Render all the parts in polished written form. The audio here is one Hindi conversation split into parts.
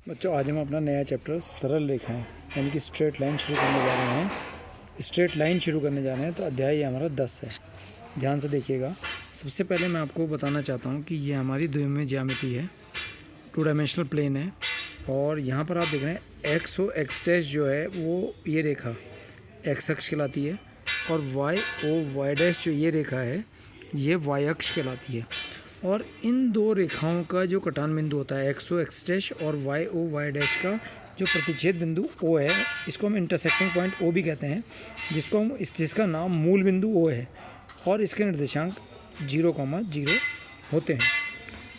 बच्चों, आज हम अपना नया चैप्टर सरल रेखाएं यानी कि स्ट्रेट लाइन शुरू करने जा रहे हैं। स्ट्रेट लाइन शुरू करने जा रहे हैं तो अध्याय ये हमारा 10 है। ध्यान से देखिएगा। सबसे पहले मैं आपको बताना चाहता हूँ कि ये हमारी द्विमीय ज्यामिति है, 2 डायमेंशनल प्लेन है। और यहाँ पर आप देख रहे हैं एक्स ओ एक्स डैश जो है वो ये रेखा एक्स अक्ष कहलाती है, और वाई ओ वाई डैश जो ये रेखा है ये वाई अक्ष कहलाती है। और इन दो रेखाओं का जो कटान बिंदु होता है एक्स ओ एक्स डैश और वाई ओ वाई डैश का जो प्रतिच्छेद बिंदु ओ है, इसको हम इंटरसेक्टिंग पॉइंट ओ भी कहते हैं, जिसका नाम मूल बिंदु ओ है, और इसके निर्देशांक 0,0 होते हैं।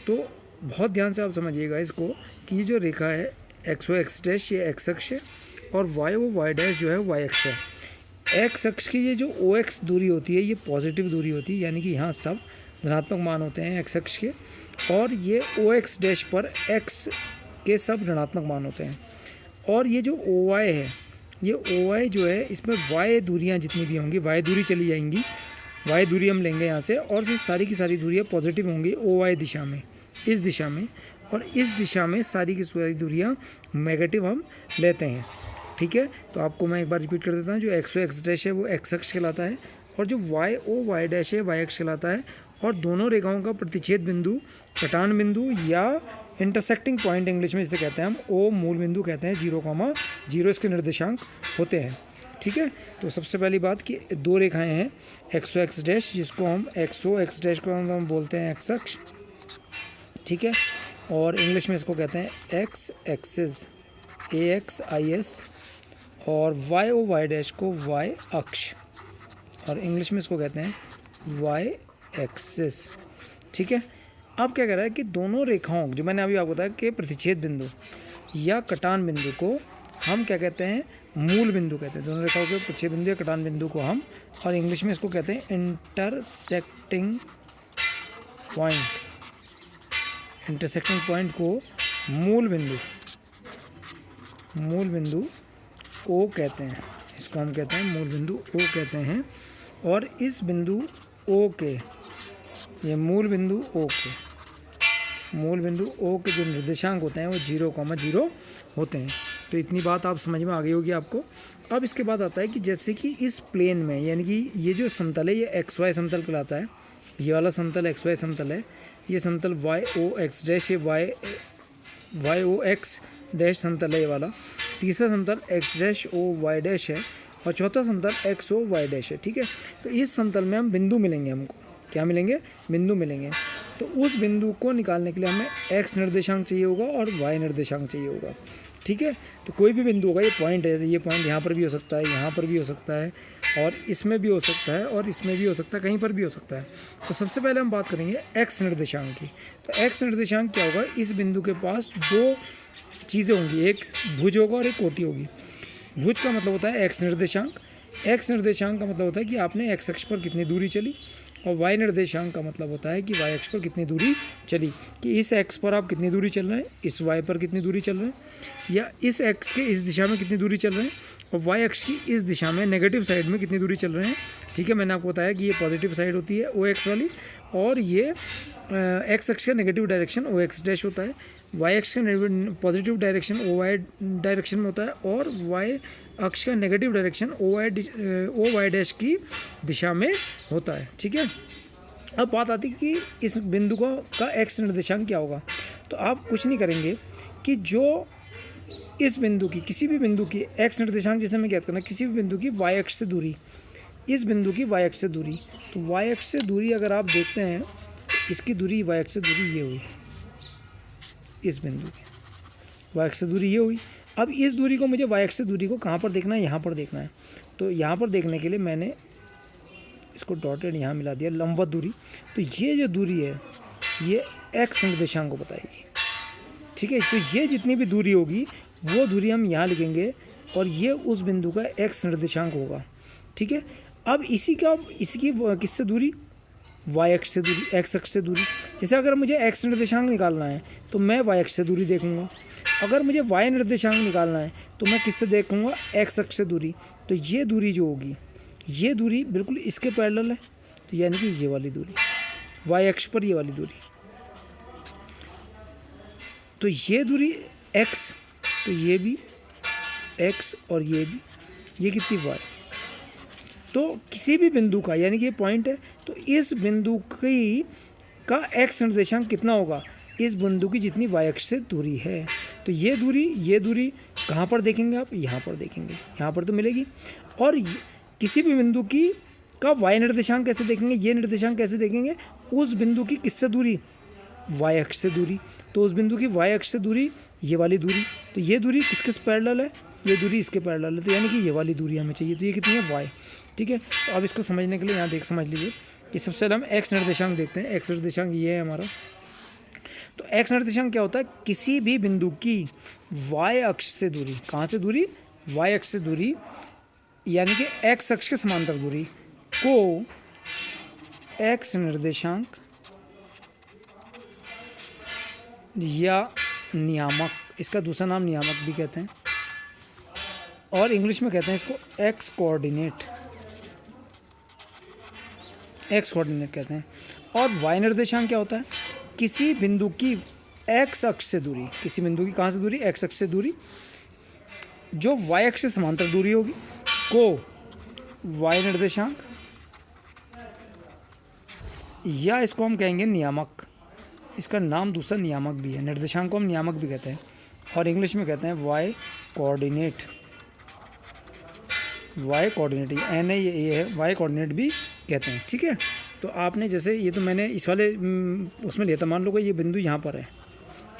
तो बहुत ध्यान से आप समझिएगा इसको कि ये जो रेखा है एक्स ओ एक्स डैश ये एक्स अक्ष है और वाई ओ वाई डैश जो है वाई अक्ष है। एक्स अक्ष की ये जो ओ एक्स दूरी होती है ये पॉजिटिव दूरी होती है, यानी कि यहाँ सब धनात्मक मान होते हैं एक्स अक्ष के, और ये ओ एक्स डैश पर एक्स के सब ऋणात्मक मान होते हैं। और ये जो ओ वाई है, ये ओ वाई जो है इसमें वाई दूरियाँ जितनी भी होंगी वाई दूरी चली जाएंगी, वाई दूरी हम लेंगे यहाँ से, और ये सारी की सारी दूरियाँ पॉजिटिव होंगी ओ वाई दिशा में, इस दिशा में, और इस दिशा में सारी की सारी दूरियाँ नेगेटिव हम लेते हैं। ठीक है, तो आपको मैं एक बार रिपीट कर देता हूँ। जो एक्स ओ एक्स डैश है वो एक्स अक्ष कहलाता है, और जो वाई ओ वाई डैश है वाई अक्ष कहलाता है। और दोनों रेखाओं का प्रतिच्छेद बिंदु, कटान बिंदु या इंटरसेक्टिंग पॉइंट इंग्लिश में जिसे कहते हैं हम, ओ मूल बिंदु कहते हैं, 0,0 इसके निर्देशांक होते हैं। ठीक है, तो सबसे पहली बात कि दो रेखाएं हैं एक्स ओ एक्स डैश, जिसको हम एक्स ओ एक्स डैश को हम बोलते हैं एक्स अक्ष। ठीक है, और इंग्लिश में इसको कहते हैं एक्स एक्सिस, AXIS, और वाई ओ वाई डैश को वाई अक्ष, और इंग्लिश में इसको कहते हैं वाई एक्सिस। ठीक है, अब क्या कह रहा है कि दोनों रेखाओं जो मैंने अभी आपको बताया कि प्रतिच्छेद बिंदु या कटान बिंदु को हम क्या कहते हैं, मूल बिंदु कहते हैं। दोनों रेखाओं के प्रतिच्छेद बिंदु या कटान बिंदु को हम, और इंग्लिश में इसको कहते हैं इंटरसेक्टिंग पॉइंट। इंटरसेक्टिंग पॉइंट को मूल बिंदु ओ कहते हैं, इसको हम कहते हैं मूल बिंदु ओ कहते हैं। और इस बिंदु ओ के, ये मूल बिंदु ओ के जो निर्देशांक होते हैं वो 0,0 होते हैं। तो इतनी बात आप समझ में आ गई होगी आपको। अब इसके बाद आता है कि जैसे कि इस प्लेन में, यानी कि ये जो समतल है ये एक्स वाई समतल कहलाता है। ये वाला समतल एक्स वाई समतल है, ये समतल वाई ओ एक्स डैश, ये वाई ओ एक्स डैश समतल है ये वाला। तीसरा समतल X dash O Y dash है, और चौथा समतल एक्स ओ वाई डैश है। ठीक है, तो इस समतल में हम बिंदु मिलेंगे, हमको क्या मिलेंगे, बिंदु मिलेंगे। तो उस बिंदु को निकालने के लिए हमें एक्स निर्देशांक चाहिए होगा और वाई निर्देशांक चाहिए होगा। ठीक है, तो कोई भी बिंदु होगा, ये पॉइंट है, ये पॉइंट यहाँ पर भी हो सकता है, यहाँ पर भी हो सकता है, और इसमें भी हो सकता है, और इसमें भी हो सकता है, कहीं पर भी हो सकता है। तो सबसे पहले हम बात करेंगे एक्स निर्देशांक की। तो एक्स निर्देशांक क्या होगा, इस बिंदु के पास दो चीज़ें होंगी, एक भुज होगा और एक कोटि होगी। भुज का मतलब होता है एक्स निर्देशांक, एक्स निर्देशांक का मतलब होता है कि आपने एक्स अक्ष पर कितनी दूरी चली, और वाई निर्देशांक का मतलब होता है कि वाई अक्ष पर कितनी दूरी चली, कि इस एक्स पर आप कितनी दूरी चल रहे हैं, इस वाई पर कितनी दूरी चल रहे हैं, या इस एक्स के इस दिशा में कितनी दूरी चल रहे हैं, और वाई अक्ष की इस दिशा में नेगेटिव साइड में कितनी दूरी चल रहे हैं। ठीक है, मैंने आपको बताया कि ये पॉजिटिव साइड होती है ओ एक्स वाली, और ये एक्स अक्ष का negative direction O X dash होता है, वाई अक्ष का positive direction O Y direction में होता है, और वाई अक्ष का negative direction O Y dash की दिशा में होता है। ठीक है, अब बात आती है कि इस बिंदु का एक्स निर्देशांक क्या होगा। तो आप कुछ नहीं करेंगे कि जो इस बिंदु की, किसी भी बिंदु की एक्स निर्देशांक जैसे मैं कहता हूँ ना, किसी भी बिंदु की वाई अक्ष से दूरी, इस बिंदु की वाई अक्ष से दूरी, तो वाई अक्ष से दूरी अगर आप देखते हैं, इसकी दूरी वाई अक्ष से दूरी ये हुई, इस बिंदु की वाई अक्ष से दूरी ये हुई। अब इस दूरी को, मुझे वाई अक्ष से दूरी को कहाँ पर देखना है, यहाँ पर देखना है। तो यहाँ पर देखने के लिए मैंने इसको डॉटेड यहाँ मिला दिया, लंबवत दूरी। तो ये जो दूरी है ये एक्स निर्देशांक को बताएगी। ठीक है, तो ये जितनी भी दूरी होगी वो दूरी हम यहाँ लिखेंगे, और ये उस बिंदु का एक्स निर्देशांक होगा। ठीक है, अब इसकी किससे दूरी, वाई अक्ष से दूरी, एक्स अक्ष से दूरी। जैसे अगर मुझे एक्स निर्देशांक निकालना है तो मैं वाई अक्ष से दूरी देखूंगा, अगर मुझे वाई निर्देशांक निकालना है तो मैं किससे देखूंगा, एक्स अक्ष से दूरी। तो ये दूरी जो होगी, ये दूरी बिल्कुल इसके पैरेलल है, तो यानी कि ये वाली दूरी, वाई अक्ष पर ये वाली दूरी। तो ये दूरी x, तो ये भी x और ये भी, ये कितनी y। तो किसी भी बिंदु का, यानी कि ये पॉइंट है, तो इस बिंदु की का x निर्देशांक कितना होगा, इस बिंदु की जितनी y अक्ष से दूरी है। तो ये दूरी कहाँ पर देखेंगे आप, यहाँ पर देखेंगे, यहाँ पर तो मिलेगी। और किसी भी बिंदु की का y निर्देशांक कैसे देखेंगे, ये निर्देशांक कैसे देखेंगे, उस बिंदु की किससे दूरी, y अक्ष से दूरी। तो उस बिंदु की y अक्ष से दूरी, ये वाली दूरी, तो ये दूरी किसके पैरेलल है, ये दूरी इसके पैरेलल है, तो यानी कि ये वाली दूरी हमें चाहिए। तो ये कितनी है, y। ठीक है, तो अब इसको समझने के लिए यहाँ समझ लीजिए कि सबसे पहले हम x निर्देशांक देखते हैं। x निर्देशांक ये है हमारा। तो x निर्देशांक क्या होता है, किसी भी बिंदु की y अक्ष से दूरी, कहाँ से दूरी, y अक्ष से दूरी, यानी कि x अक्ष के समांतर दूरी को x निर्देशांक या नियामक, इसका दूसरा नाम नियामक भी कहते हैं, और इंग्लिश में कहते हैं इसको x कोऑर्डिनेट कहते हैं। और y निर्देशांक क्या होता है, किसी बिंदु की x अक्ष से दूरी, किसी बिंदु की कहाँ से दूरी, x अक्ष से दूरी, जो y अक्ष से समांतर दूरी होगी को y निर्देशांक, या इसको हम कहेंगे नियामक, इसका नाम दूसरा नियामक भी है, निर्देशांक को हम नियामक भी कहते हैं, और इंग्लिश में कहते हैं y कोऑर्डिनेट एन है, ये है, y कोऑर्डिनेट भी कहते हैं। ठीक है, तो आपने जैसे ये तो मैंने इस वाले उसमें लिया था, मान लो कि ये बिंदु यहाँ पर है,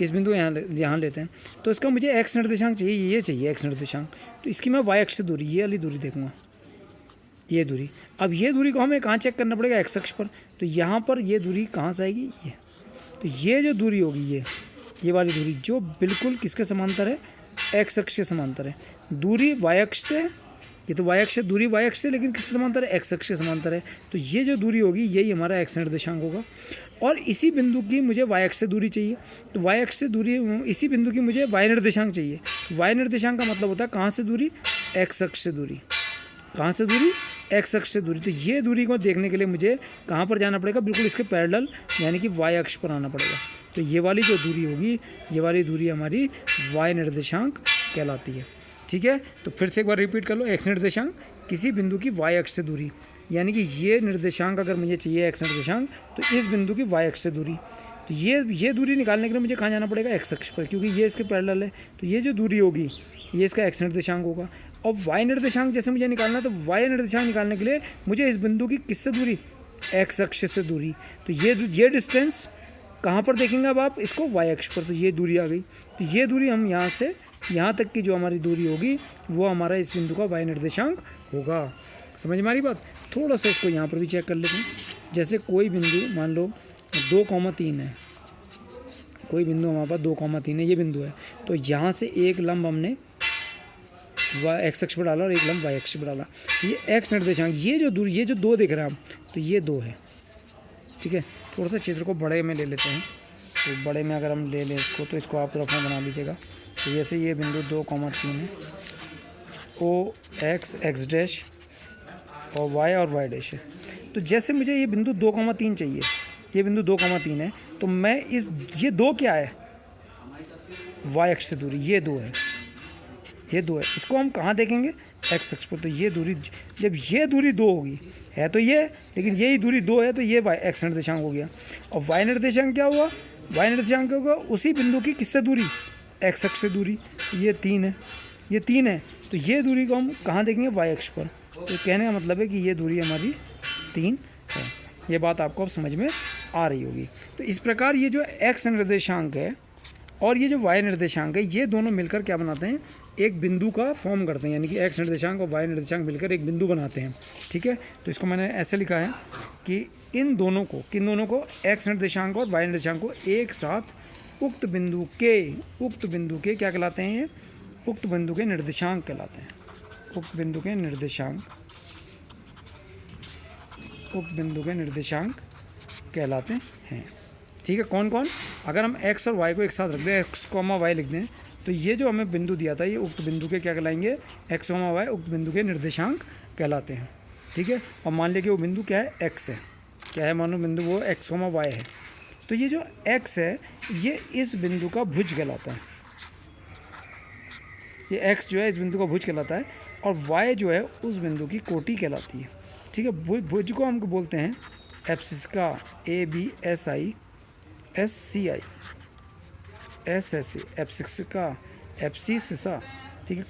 इस बिंदु यहाँ लेते हैं, तो इसका मुझे x निर्देशांक चाहिए, ये चाहिए x निर्देशांक, तो इसकी मैं y अक्ष से दूरी, ये वाली दूरी देखूँगा, ये दूरी। अब ये दूरी को हमें कहाँ चेक करना पड़ेगा, x अक्ष पर, तो यहाँ पर ये दूरी कहाँ से आएगी, ये, तो ये जो दूरी होगी, ये वाली दूरी जो बिल्कुल किसके समांतर है, x अक्ष के समांतर है। दूरी y अक्ष से, ये तो y अक्ष है, दूरी y अक्ष से, लेकिन किसके समांतर है, x अक्ष के समांतर है। तो ये जो दूरी होगी यही हमारा x निर्देशांक होगा। और इसी बिंदु की मुझे y अक्ष से दूरी चाहिए, तो y अक्ष से दूरी, इसी बिंदु की मुझे y निर्देशांक चाहिए। y निर्देशांक का मतलब होता है कहाँ से दूरी, x अक्ष से दूरी, कहाँ से दूरी, x अक्ष से दूरी। तो ये दूरी को देखने के लिए मुझे कहाँ पर जाना पड़ेगा, बिल्कुल इसके पैरेलल, यानी कि y अक्ष पर आना पड़ेगा। तो ये वाली जो दूरी होगी, ये वाली दूरी हमारी y निर्देशांक कहलाती है। ठीक है, तो फिर से एक बार रिपीट कर लो, x निर्देशांक किसी बिंदु की y अक्ष से दूरी, यानी कि ये निर्देशांक अगर मुझे चाहिए x निर्देशांक, तो इस बिंदु की y अक्ष से दूरी। तो ये दूरी निकालने के लिए मुझे कहाँ जाना पड़ेगा, x अक्ष पर, क्योंकि ये इसके पैरेलल है। तो ये जो दूरी होगी ये इसका x निर्देशांक होगा। और y निर्देशांक जैसे मुझे निकालना है, तो y निर्देशांक निकालने के लिए मुझे इस बिंदु की किससे दूरी, x अक्ष से दूरी। तो ये डिस्टेंस कहाँ पर देखेंगे अब आप इसको, y अक्ष पर, तो ये दूरी आ गई। तो ये दूरी हम यहाँ से यहाँ तक की जो हमारी दूरी होगी वो हमारा इस बिंदु का y निर्देशांक होगा। समझ में आ रही बात। थोड़ा सा इसको यहाँ पर भी चेक कर लेते हैं। जैसे कोई बिंदु मान लो 2,3 है, कोई बिंदु हमारे पास 2,3 है, ये बिंदु है। तो यहाँ से एक लंब हमने x अक्ष पर डाला और एक लंब y अक्ष पर डाला। ये x निर्देशांक, ये जो दूरी, ये जो 2 दिख रहा है, तो ये 2 है। ठीक है, थोड़ा सा चित्र को बड़े में ले लेते हैं। तो बड़े में अगर हम ले लें इसको, तो इसको आप रफा बना लीजिएगा। तो जैसे ये बिंदु 2,3 है, ओ x डैश और y और y डैश है। तो जैसे मुझे ये बिंदु 2,3 चाहिए, ये बिंदु 2,3 है, तो मैं ये 2 क्या है, y अक्ष से दूरी, ये 2 है, ये 2 है। इसको हम कहाँ देखेंगे, x अक्ष पर। तो ये दूरी, जब ये दूरी 2 होगी, है तो ये, लेकिन यही दूरी 2 है, तो ये x निर्देशांक हो गया। और y निर्देशांक क्या हुआ, y निर्देशांक क्या होगा, उसी बिंदु की किससे दूरी, x अक्ष से दूरी। ये 3 है, ये 3 है, तो ये दूरी को हम कहाँ देखेंगे, y अक्ष पर। तो कहने का मतलब है कि ये दूरी हमारी 3 है। ये बात आपको अब समझ में आ रही होगी। तो इस प्रकार ये जो x निर्देशांक है और ये जो y निर्देशांक है, ये दोनों मिलकर क्या बनाते हैं, एक बिंदु का फॉर्म करते हैं, यानी कि x निर्देशांक और y निर्देशांक मिलकर एक बिंदु बनाते हैं। ठीक है, तो इसको मैंने ऐसे लिखा है कि किन दोनों को x निर्देशांक और y निर्देशांक को एक साथ उक्त बिंदु के क्या कहलाते हैं, ये उक्त बिंदु के निर्देशांक कहलाते हैं। उक्त बिंदु के निर्देशांक कहलाते हैं। ठीक है, कौन कौन, अगर हम x और y को एक साथ रख दें, x, y लिख दें, तो ये जो हमें बिंदु दिया था, ये उक्त बिंदु के क्या कहलाएंगे, x, y उक्त बिंदु के निर्देशांक कहलाते हैं। ठीक है, और मान लिया कि वो बिंदु क्या है, x है, क्या है, मानो बिंदु वो x, y है। तो ये जो x है, ये इस बिंदु का भुज कहलाता है। ये एक्स जो है इस बिंदु का भुज कहलाता है और वाई जो है उस बिंदु की कोटि कहलाती है। ठीक है, भुज को हम बोलते हैं एब्सिस्का, ABSISCI, SSA, एब्सिस्का, एब्सिस्सा। ठीक है,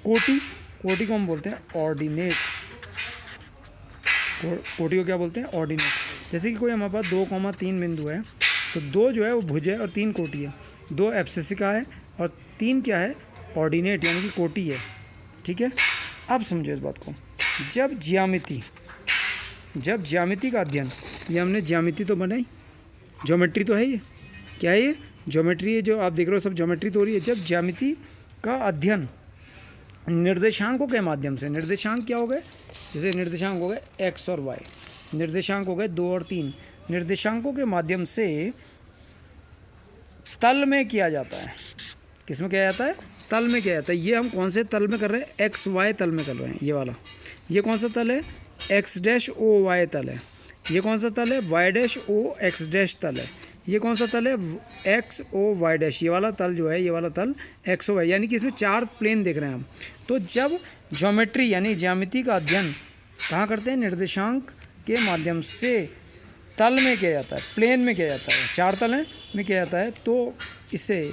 कोटि को हम बोलते हैं ऑर्डिनेट। कोटि को क्या बोलते हैं? ऑर्डिनेट। जैसे कि कोई हमारे पास 2,3 बिंदु है, तो 2 जो है वो भुज है और 3 कोटि है। 2 एब्सिस्का है और 3 क्या है? ऑर्डिनेट यानी कि कोटि है। ठीक है, अब समझो इस बात को। जब ज्यामिति का अध्ययन, ये हमने ज्यामिति तो बनाई, ज्योमेट्री तो है, ये क्या है? ये ज्योमेट्री है, जो आप देख रहे हो सब ज्योमेट्री तो हो रही है। जब ज्यामिति का अध्ययन निर्देशांकों के माध्यम से, निर्देशांक क्या हो गए? जैसे निर्देशांक हो गए एक्स और वाई, निर्देशांक हो गए 2 और 3, निर्देशांकों के माध्यम से तल में किया जाता है। किस में किया जाता है? तल में किया जाता है। ये हम कौन से तल में कर रहे हैं? एक्स वाई तल में कर रहे हैं, ये वाला। ये कौन सा तल है? एक्स डैश ओ वाई तल है। ये कौन सा तल है? Y dash O X dash तल है। ये कौन सा तल है? X O Y dash. ये वाला तल जो है, ये वाला तल एक्स ओ वाई, यानी कि इसमें 4 प्लेन देख रहे हैं हम। तो जब ज्योमेट्री यानी ज्यामिति का अध्ययन कहाँ करते हैं? निर्देशांक के माध्यम से तल में किया जाता है, प्लेन में किया जाता है, 4 तल में किया जाता है। तो इसे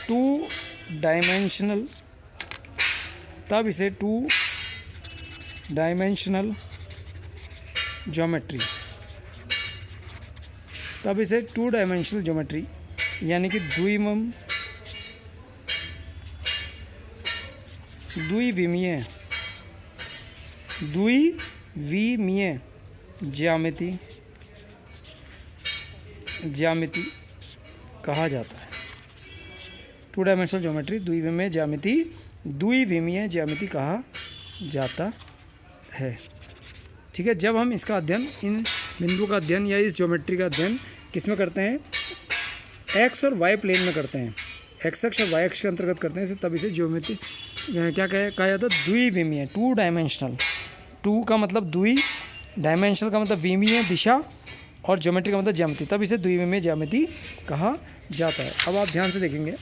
2 डायमेंशनल, तब इसे 2 डायमेंशनल ज्योमेट्री, तब इसे 2 डायमेंशनल ज्योमेट्री यानी कि द्विविमीय ज्यामिति कहा जाता है। 2 डायमेंशनल ज्योमेट्री, द्विविमीय ज्यामिति कहा जाता है। ठीक है, जब हम इसका अध्ययन, इन बिंदुओं का अध्ययन या इस ज्योमेट्री का अध्ययन किस में करते हैं? एक्स और वाई प्लेन में करते हैं, एक्स अक्ष और वाई अक्ष के अंतर्गत करते हैं, तब इसे ज्योमेट्री क्या कहा जाता है? द्विविमीय, 2 डायमेंशनल। 2 का मतलब द्वि, डायमेंशनल का मतलब विमीय दिशा, और ज्योमेट्री का मतलब ज्यामिति, तब इसे द्विविमीय ज्यामिति कहा जाता है। अब आप ध्यान से देखेंगे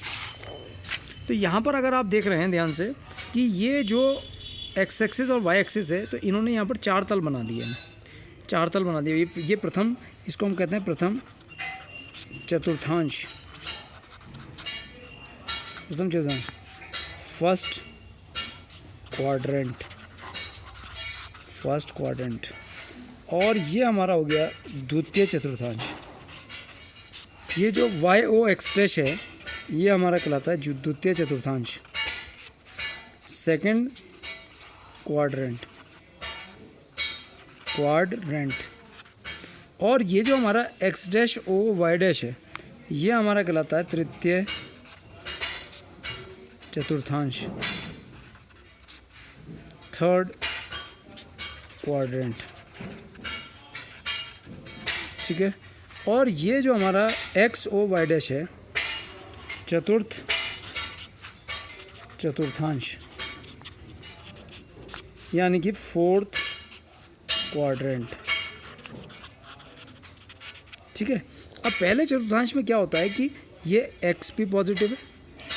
तो यहाँ पर अगर आप देख रहे हैं ध्यान से कि ये जो एक्स एक्सिस और वाई एक्सिस है, तो इन्होंने यहाँ पर 4 तल बना दिए हैं, 4 तल बना दिए। ये प्रथम, इसको हम कहते हैं प्रथम चतुर्थांश, फर्स्ट क्वाड्रेंट, और ये हमारा हो गया द्वितीय चतुर्थांश। ये जो वाई ओ एक्स डैश है, ये हमारा कहलाता है द्वितीय चतुर्थांश, सेकंड क्वाड्रेंट। और ये जो हमारा X dash O Y dash है, ये हमारा कहलाता है तृतीय चतुर्थांश, थर्ड क्वाड्रेंट। ठीक है, और ये जो हमारा एक्स ओ वाई डैश है, चतुर्थ चतुर्थांश यानी कि फोर्थ क्वाड्रेंट। ठीक है, अब पहले चतुर्थांश में क्या होता है कि ये एक्स भी पॉजिटिव है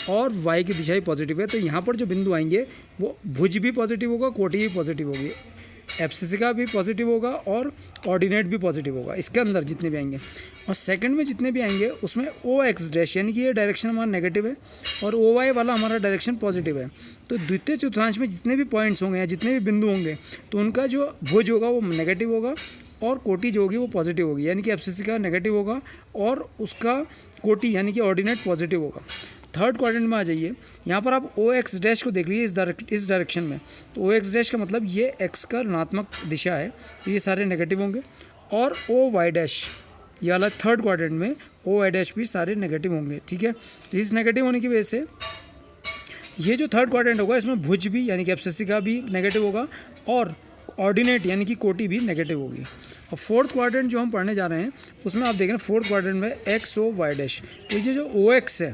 और वाई की दिशा भी पॉजिटिव है, तो यहाँ पर जो बिंदु आएंगे वो भुज भी पॉजिटिव होगा, कोटि भी पॉजिटिव होगी, एब्सिस्का भी पॉजिटिव होगा और ऑर्डिनेट भी पॉजिटिव होगा, इसके अंदर जितने भी आएंगे। और सेकंड में जितने भी आएंगे उसमें ओ एक्स डैश यानी कि ये डायरेक्शन हमारा नेगेटिव है और ओ वाई वाला हमारा डायरेक्शन पॉजिटिव है। तो द्वितीय चतुर्थांश में जितने भी पॉइंट्स होंगे या जितने भी बिंदु होंगे, तो उनका जो भुज होगा वो नेगेटिव होगा और कोटि जो होगी वो पॉजिटिव होगी, यानी कि एब्सिस्का नेगेटिव होगा और उसका कोटि यानी कि ऑर्डिनेट पॉजिटिव होगा। थर्ड क्वाड्रेंट में आ जाइए, यहाँ पर आप ओ एक्स डैश को देख लीजिए इस डायरेक्शन में, तो ओ एक्स डैश का मतलब ये एक्स का ऋणात्मक दिशा है, तो ये सारे नेगेटिव होंगे। और ओ वाई डैश, ये वाला थर्ड क्वाड्रेंट में ओ वाई डैश भी सारे नेगेटिव होंगे। ठीक है, तो इस नेगेटिव होने की वजह से ये जो थर्ड क्वाड्रेंट होगा इसमें भुज भी यानी कि एब्सिस्का भी नेगेटिव होगा और ऑर्डिनेट यानी कि कोटि भी नेगेटिव होगी। और फोर्थ क्वाड्रेंट जो हम पढ़ने जा रहे हैं उसमें आप देख रहे हैं फोर्थ क्वाड्रेंट में एक्स ओ वाई डैश, तो ये जो ओ एक्स है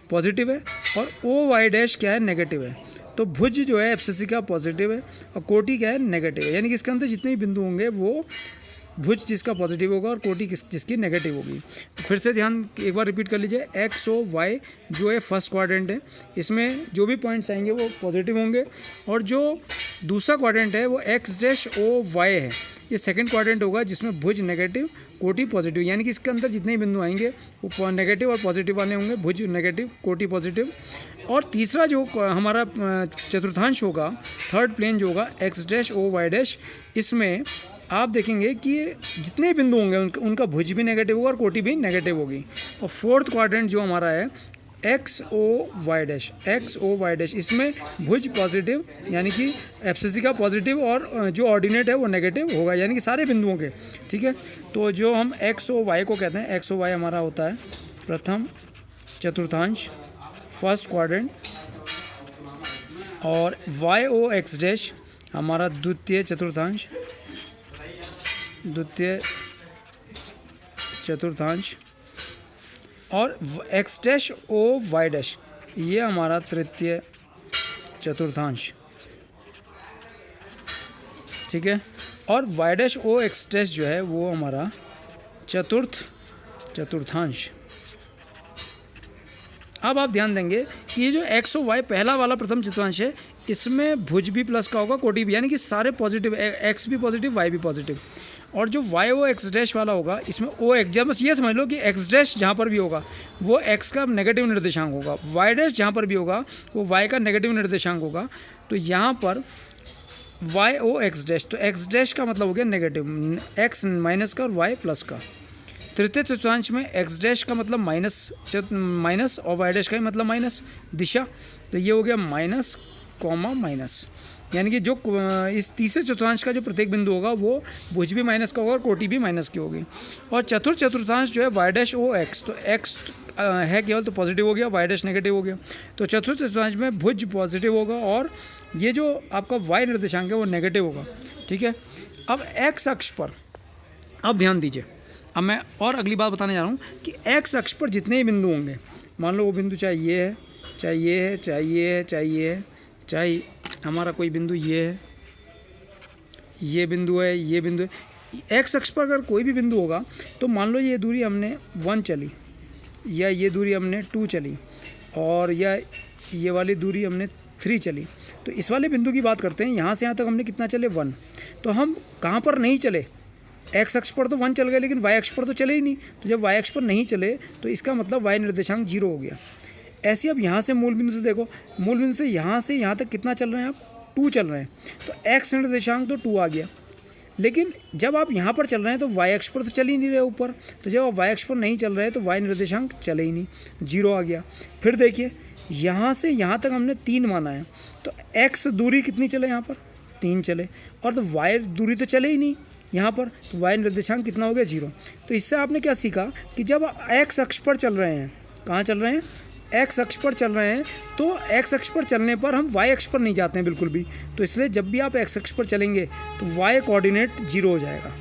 पॉजिटिव है और ओ वाई डैश क्या है? नेगेटिव है। तो भुज जो है एब्सिस्का पॉजिटिव है और कोटि क्या है? नेगेटिव है, यानी कि इसके अंदर जितने भी बिंदु होंगे वो भुज जिसका पॉजिटिव होगा और कोटि जिसकी नेगेटिव होगी। तो फिर से ध्यान एक बार रिपीट कर लीजिए, एक्स ओ वाई जो है फर्स्ट क्वाड्रेंट है, इसमें जो भी पॉइंट्स आएंगे वो पॉजिटिव होंगे, और जो दूसरा क्वाड्रेंट है वो एक्स डैश ओ वाई है, ये सेकंड क्वाड्रेंट होगा जिसमें भुज नेगेटिव कोटि पॉजिटिव, यानी कि इसके अंदर जितने बिंदु आएंगे वो नेगेटिव और पॉजिटिव वाले होंगे, भुज नेगेटिव कोटि पॉजिटिव। और तीसरा जो हमारा चतुर्थांश होगा, थर्ड प्लेन जो होगा X dash O Y dash, इसमें आप देखेंगे कि जितने बिंदु होंगे उनका भुज भी नेगेटिव होगा और कोटि भी नेगेटिव होगी। और फोर्थ क्वाड्रेंट जो हमारा है X O Y dash, X O Y dash, इसमें भुज पॉजिटिव यानी कि एब्सिस का पॉजिटिव और जो ऑर्डिनेट है वो नेगेटिव होगा, यानी कि सारे बिंदुओं के, ठीक है। तो जो हम एक्स ओ वाई को कहते हैं, एक्स ओ वाई हमारा होता है प्रथम चतुर्थांश फर्स्ट क्वाड्रेंट, और वाई ओ एक्स डैश हमारा द्वितीय चतुर्थांश, द्वितीय चतुर्थांश, और X dash O Y dash ये हमारा तृतीय चतुर्थांश, ठीक है। और Y dash O X dash जो है वो हमारा चतुर्थ चतुर्थांश। अब आप ध्यान देंगे कि ये जो एक्स ओ वाई पहला वाला प्रथम चतुर्थांश है, इसमें भुज भी प्लस का होगा, कोटि भी, यानी कि सारे पॉजिटिव, एक्स भी पॉजिटिव वाई भी पॉजिटिव। और जो वाई ओ एक्स डैश वाला होगा इसमें ओ एक्स, जब बस ये समझ लो कि एक्स डैश जहाँ पर भी होगा वो एक्स का नेगेटिव निर्देशांक होगा, वाई डैश जहाँ पर भी होगा वो वाई का नेगेटिव निर्देशांक होगा। तो यहाँ पर वाई ओ एक्स डैश, तो एक्स डैश का मतलब हो गया नेगेटिव, एक्स माइनस का और वाई प्लस का। तृतीय चतुर्थांश में एक्स डैश का मतलब माइनस और वाई डैश का ही मतलब माइनस दिशा, तो ये हो गया माइनस कॉमा माइनस, यानी कि जो इस तीसरे चतुर्थांश का जो प्रत्येक बिंदु होगा वो भुज भी माइनस का होगा और कोटि भी माइनस की होगी। और चतुर्थ चतुर्थांश जो है वाई डैश ओ एक्स, तो एक्स है केवल तो पॉजिटिव हो गया, वाई डैश नेगेटिव हो गया। तो चतुर्थ चतुर्थांश में भुज पॉजिटिव होगा और ये जो आपका वाई निर्देशांक है वो नेगेटिव होगा, ठीक है। अब एक्स अक्ष पर अब ध्यान दीजिए, अब मैं और अगली बात बताने जा रहा हूँ कि एक्स अक्ष पर जितने ही बिंदु होंगे, मान लो वो बिंदु चाहे ये है, चाहे ये है, चाहे ये है, चाहे ये है, चाहे हमारा कोई बिंदु ये है, ये बिंदु है, ये बिंदु है, एक्स अक्ष पर अगर कोई भी बिंदु होगा तो मान लो ये दूरी हमने 1 चली, या ये दूरी हमने 2 चली, और या ये वाली दूरी हमने 3 चली। तो इस वाले बिंदु की बात करते हैं, यहाँ से यहाँ तक हमने कितना चले 1। तो हम कहाँ पर नहीं चले, एक्स अक्ष पर तो 1 चल गए लेकिन वाई अक्ष पर तो चले ही नहीं। तो जब वाई अक्ष पर नहीं चले तो इसका मतलब वाई निर्देशांक 0 हो गया। ऐसे अब यहाँ से मूल बिंदु से देखो, मूल बिंदु से यहाँ तक कितना चल रहे हैं आप, 2 चल रहे हैं, तो एक्स निर्देशांक तो 2 आ गया। लेकिन जब आप यहाँ पर चल रहे हैं तो वाई अक्ष पर तो चल ही नहीं रहे ऊपर, तो जब आप वाई अक्ष पर नहीं चल रहे हैं तो वाई निर्देशांक चले ही नहीं, 0 आ गया। फिर देखिए यहाँ से यहाँ तक हमने 3 माना है, तो एक्स दूरी कितनी चले, यहाँ पर 3 चले, और तो वाई दूरी तो चले ही नहीं यहाँ पर, तो वाई निर्देशांक कितना हो गया, 0। तो इससे आपने क्या सीखा कि जब एक्स अक्ष पर चल रहे हैं, कहाँ चल रहे हैं, एक्स अक्ष पर चल रहे हैं, तो एक्स अक्ष पर चलने पर हम वाई अक्ष पर नहीं जाते हैं बिल्कुल भी। तो इसलिए जब भी आप एक्स अक्ष पर चलेंगे तो वाई कोऑर्डिनेट 0 हो जाएगा।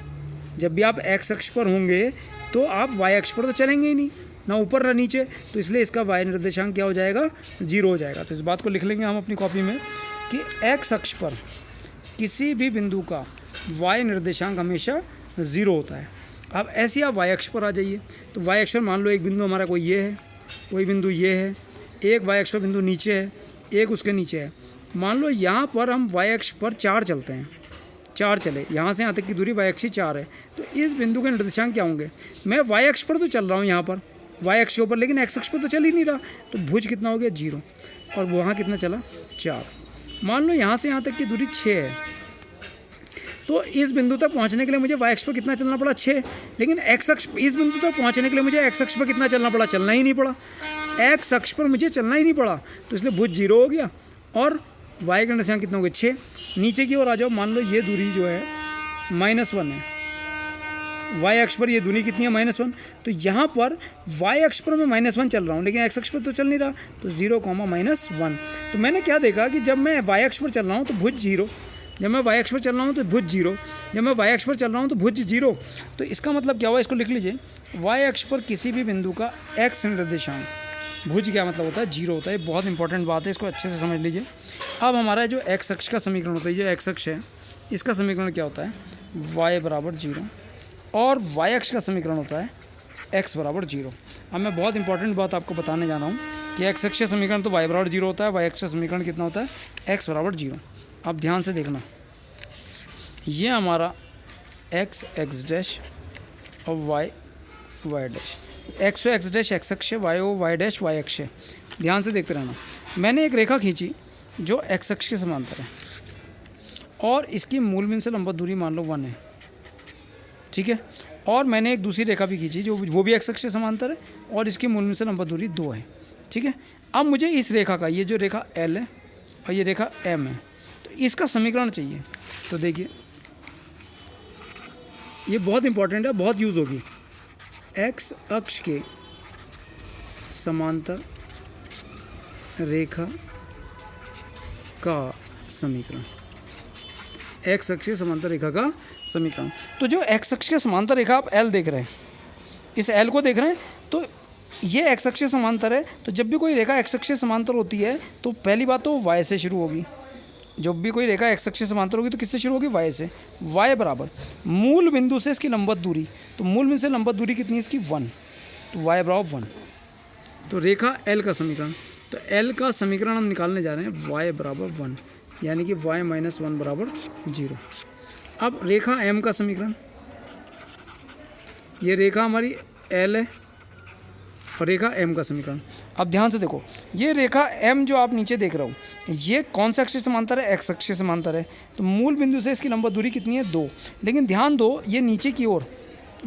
जब भी आप एक्स अक्ष पर होंगे तो आप वाई अक्ष पर तो चलेंगे ही नहीं, ना ऊपर ना नीचे, तो इसलिए इसका वाई निर्देशांक क्या हो जाएगा, 0 हो जाएगा। तो इस बात को लिख लेंगे हम अपनी कॉपी में कि एक्स अक्ष पर किसी भी बिंदु का वाई निर्देशांक हमेशा 0 होता है। अब ऐसे आप वाई अक्ष पर आ जाइए, तो वाई अक्ष पर मान लो एक बिंदु हमारा कोई ये है, कोई बिंदु ये है, एक वाई अक्ष पर बिंदु नीचे है, एक उसके नीचे है। मान लो यहाँ पर हम वाई अक्ष पर 4 चलते हैं, 4 चले, यहाँ से यहाँ तक की दूरी वाई अक्ष 4 है, तो इस बिंदु के निर्देशांक क्या होंगे, मैं वाई अक्ष पर तो चल रहा हूँ यहाँ पर वाई अक्ष के ऊपर, लेकिन एक्स अक्ष पर तो चल ही नहीं रहा, तो भुज कितना हो गया, 0, और वहाँ कितना चला, 4। मान लो यहाँ से यहाँ तक की दूरी 6 है, तो इस बिंदु तक पहुंचने के लिए मुझे वाई अक्ष पर कितना चलना पड़ा, 6, लेकिन एक्स अक्ष, इस बिंदु तक पहुंचने के लिए मुझे एक्स अक्ष पर कितना चलना पड़ा, चलना ही नहीं पड़ा, एक्स अक्ष पर मुझे चलना ही नहीं पड़ा, तो इसलिए भुज 0 हो गया और वाई का निर्देशांक कितना हो गया, 6। नीचे की ओर आ जाओ, मान लो ये दूरी जो है -1 है, वाई अक्ष पर ये दूरी कितनी है, -1, तो यहाँ पर वाई अक्ष पर मैं -1 चल रहा हूँ लेकिन एक्स अक्ष पर तो चल नहीं रहा, तो 0, -1। तो मैंने क्या देखा कि जब मैं वाई अक्ष पर चल रहा हूँ तो भुज 0, जब मैं वाई अक्ष पर चल रहा हूँ तो भुज 0, जब मैं वाई अक्ष पर चल रहा हूँ तो भुज 0। तो इसका मतलब क्या हुआ, इसको लिख लीजिए, वाई अक्ष पर किसी भी बिंदु का एक्स निर्देशांक भुज क्या मतलब होता है, 0 होता है। बहुत इंपॉर्टेंट बात है, इसको अच्छे से समझ लीजिए। अब हमारा जो एक्स अक्ष का समीकरण होता है, जो एक्स अक्ष है इसका समीकरण क्या होता है, y = 0, और वाई अक्ष का समीकरण होता है x बराबर 0। अब मैं बहुत इंपॉर्टेंट बात आपको बताने जा रहा हूँ कि एक्स अक्षीय समीकरण तो y बराबर 0 होता है, वाई अक्षीय समीकरण कितना होता है x बराबर 0। अब ध्यान से देखना, ये हमारा x डैश और y dash, x dash x Akshay, y dash y Akshay. ध्यान से देखते रहना, मैंने एक रेखा खींची जो x अक्ष के समांतर है और इसकी मूल बिंदु से लंबवत दूरी मान लो 1 है, ठीक है। और मैंने एक दूसरी रेखा भी खींची जो वो भी x अक्ष से समांतर है और इसकी मूल बिंदु से लंबवत दूरी 2 है, ठीक है। अब मुझे इस रेखा का, ये जो रेखा L है और ये रेखा M है, तो इसका समीकरण चाहिए। तो देखिए ये बहुत इंपॉर्टेंट है, बहुत यूज़ होगी। x अक्ष के समांतर रेखा का समीकरण, x अक्ष के समांतर रेखा का समीकरण। तो जो x अक्ष के समांतर रेखा आप L देख रहे हैं, इस L को देख रहे हैं, तो ये x अक्ष के समांतर है। तो जब भी कोई रेखा x अक्ष के समांतर होती है तो पहली बात तो y से शुरू होगी। जब भी कोई रेखा x अक्ष से समांतर होगी तो किससे शुरू होगी? y से। y बराबर मूल बिंदु से इसकी लंबवत दूरी, तो मूल बिंदु से लंबवत दूरी कितनी है इसकी? 1, तो y बराबर 1। तो रेखा L का समीकरण, तो L का समीकरण हम निकालने जा रहे हैं y बराबर 1, यानी कि y माइनस 1 बराबर 0। अब रेखा M का समीकरण, ये रेखा हमारी L है और रेखा M का समीकरण। अब ध्यान से देखो, ये रेखा M जो आप नीचे देख रहे हो, ये कौन सा अक्ष से समांतर है? x अक्ष से समांतर है। तो मूल बिंदु से इसकी लंबवत दूरी कितनी है? 2। लेकिन ध्यान दो, ये नीचे की ओर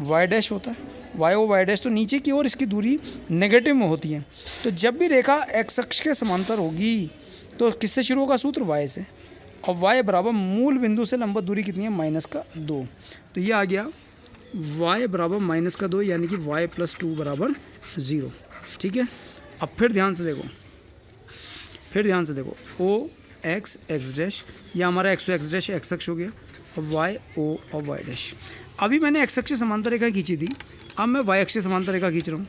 y डैश होता है, y और y डैश, तो नीचे की ओर इसकी दूरी नेगेटिव में होती है। तो जब भी रेखा x अक्ष के समांतर होगी तो किससे शुरू होगा सूत्र? y से। और y बराबर मूल बिंदु से लंबवत दूरी कितनी है? -2। तो ये आ गया y बराबर -2, यानी कि y + 2 बराबर 0, ठीक है। अब फिर ध्यान से देखो, o x डैश, ये हमारा x डैश x अक्ष हो गया, और y o और y डैश। अभी मैंने x अक्ष से समांतर रेखा खींची थी, अब मैं y अक्ष से समांतर रेखा खींच रहा हूँ।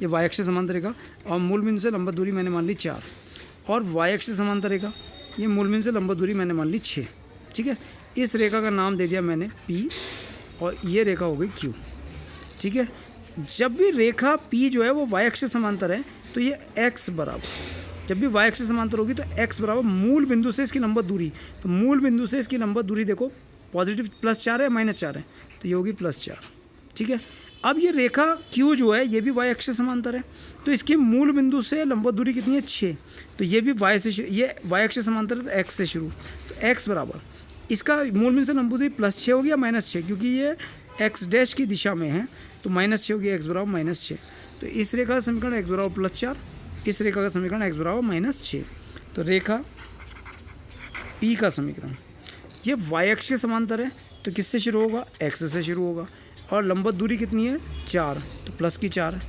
ये y अक्ष से समांतर रेखा और मूल बिंदु से लंबवत दूरी मैंने मान ली 4, और y अक्ष से समांतर रेखा, ये मूल बिंदु से लंबवत दूरी मैंने मान ली 6, ठीक है। इस रेखा का नाम दे दिया मैंने P और ये रेखा हो गई Q, ठीक है। जब भी रेखा P जो है वो y अक्ष से समांतर है तो ये x बराबर, जब भी y अक्ष से समांतर होगी तो x बराबर मूल बिंदु से इसकी लंबवत दूरी, तो मूल बिंदु से इसकी लंबवत दूरी देखो पॉजिटिव +4 है -4 है, तो ये होगी +4, ठीक है। अब ये रेखा Q जो है ये भी y अक्ष से समांतर है, तो इसके मूल बिंदु से लंबवत दूरी कितनी है? 6, तो ये भी y से, ये y अक्ष से समांतर है तो x से शुरू, तो x बराबर इसका मूल बिंदु से लंबवत दूरी +6 हो गया -6, क्योंकि ये x डैश की दिशा में है तो -6 हो गया, x बराबर -6। तो इस रेखा का समीकरण x बराबर +4, इस रेखा का समीकरण x बराबर -6। तो रेखा P का समीकरण, ये y अक्ष के समांतर है तो किससे शुरू होगा? x से शुरू होगा, और लंबवत दूरी कितनी है? 4, तो प्लस की 4 है,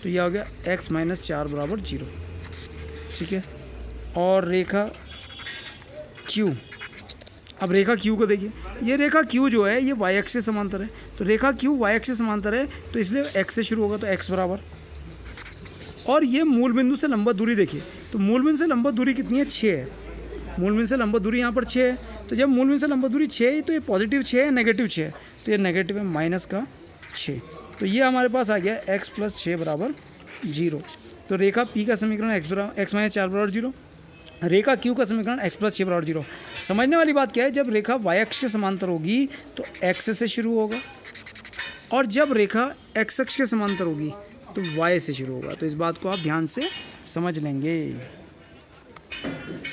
तो यह हो गया x - 4 बराबर 0, ठीक है। और रेखा Q, अब रेखा Q को देखिए, ये रेखा Q जो है ये y अक्ष से समांतर है, तो रेखा Q y अक्ष से समांतर है तो इसलिए x से शुरू होगा, तो x बराबर, और ये मूल बिंदु से लंबवत दूरी देखिए, तो मूल बिंदु से लंबवत दूरी कितनी है? 6 है। मूल बिंदु से लंबवत दूरी यहाँ पर 6 है, तो जब मूल बिंदु से लंबवत दूरी 6 है तो ये पॉजिटिव 6 है, नेगेटिव 6 है, तो ये नेगेटिव है -6। तो ये हमारे पास आ गया x + 6 बराबर 0। तो रेखा P का समीकरण x - 4 बराबर 0, रेखा Q का समीकरण x + 6 बराबर 0। समझने वाली बात क्या है, जब रेखा y अक्ष के समांतर होगी तो x से शुरू होगा, और जब रेखा x अक्ष के समांतर होगी तो y से शुरू होगा। तो इस बात को आप ध्यान से समझ लेंगे।